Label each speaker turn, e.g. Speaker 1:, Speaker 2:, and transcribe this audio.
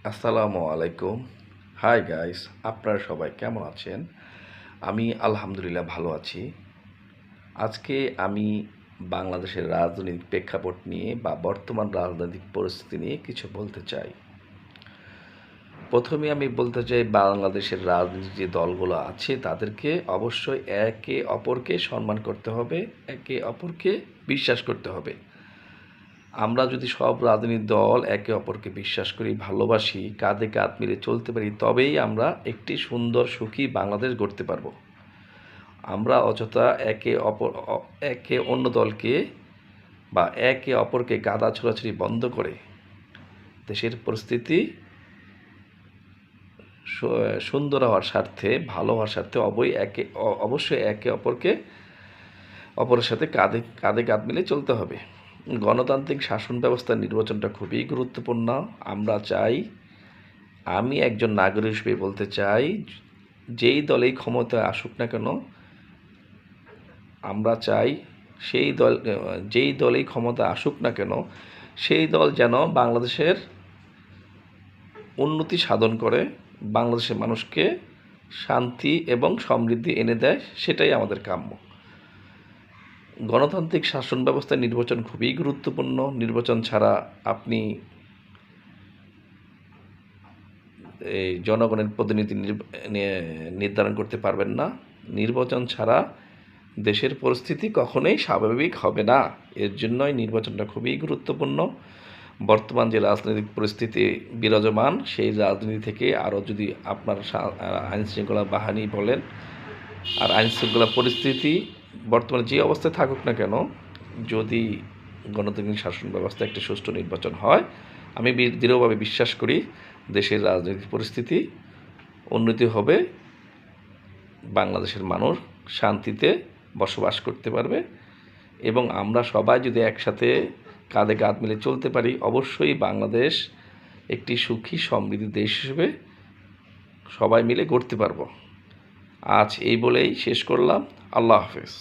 Speaker 1: আসসালামু আলাইকুম। Hi guys, আপনারা সবাই কেমন আছেন? আমি আলহামদুলিল্লাহ ভালো আছি। আজকে আমি বাংলাদেশের রাজনৈতিক প্রেক্ষাপট নিয়ে বা বর্তমান রাজনৈতিক পরিস্থিতি নিয়ে কিছু বলতে চাই। প্রথমে আমি বলতে চাই বাংলাদেশের রাজনৈতিক যে দলগুলো আছে তাদেরকে অবশ্যই একে অপরকে সম্মান করতে হবে, একে অপরকে বিশ্বাস করতে হবে। আমরা যদি সব রাজনৈতিক দল একে অপরকে বিশ্বাস করি, ভালোবাসি, কাঁধে কাঁধ মিলে চলতে পারি, তবেই আমরা একটি সুন্দর সুখী বাংলাদেশ গড়তে পারব। আমরা অযথা একে অন্য দলকে বা একে অপরকে গাদা ছোড়াছুড়ি বন্ধ করে দেশের পরিস্থিতি সুন্দর হওয়ার স্বার্থে, ভালো হওয়ার স্বার্থে অবশ্যই একে অপরের সাথে কাঁধে কাঁধে কাঁধ মিলে চলতে হবে। গণতান্ত্রিক শাসন ব্যবস্থার নির্বাচনটা খুবই গুরুত্বপূর্ণ। আমরা চাই, আমি একজন নাগরিক হিসেবে বলতে চাই, যেই দলেই ক্ষমতায় আসুক না কেন, আমরা চাই যেই দলেই ক্ষমতা আসুক না কেন, সেই দল যেন বাংলাদেশের উন্নতি সাধন করে, বাংলাদেশের মানুষকে শান্তি এবং সমৃদ্ধি এনে দেয়, সেটাই আমাদের কাম্য। গণতান্ত্রিক শাসন ব্যবস্থায় নির্বাচন খুবই গুরুত্বপূর্ণ। নির্বাচন ছাড়া আপনি এই জনগণের প্রতিনিধি নির্ধারণ করতে পারবেন না। নির্বাচন ছাড়া দেশের পরিস্থিতি কখনোই স্বাভাবিক হবে না। এর জন্যই নির্বাচনটা খুবই গুরুত্বপূর্ণ। বর্তমান যে রাজনৈতিক পরিস্থিতি বিরাজমান, সেই রাজনীতি থেকে আরও যদি আপনার আইনশৃঙ্খলা বাহিনী বলেন আর আইনশৃঙ্খলা পরিস্থিতি বর্তমানে যে অবস্থায় থাকুক না কেন, যদি গণতান্ত্রিক শাসন ব্যবস্থা একটি সুষ্ঠু নির্বাচন হয়, আমি দৃঢ়ভাবে বিশ্বাস করি দেশের রাজনৈতিক পরিস্থিতি উন্নতি হবে, বাংলাদেশের মানুষ শান্তিতে বসবাস করতে পারবে এবং আমরা সবাই যদি একসাথে কাঁধে কাঁধ মিলে চলতে পারি, অবশ্যই বাংলাদেশ একটি সুখী সমৃদ্ধ দেশ হিসেবে সবাই মিলে গড়তে পারব। আজ এই বলেই শেষ করলাম। আল্লাহ হাফেজ।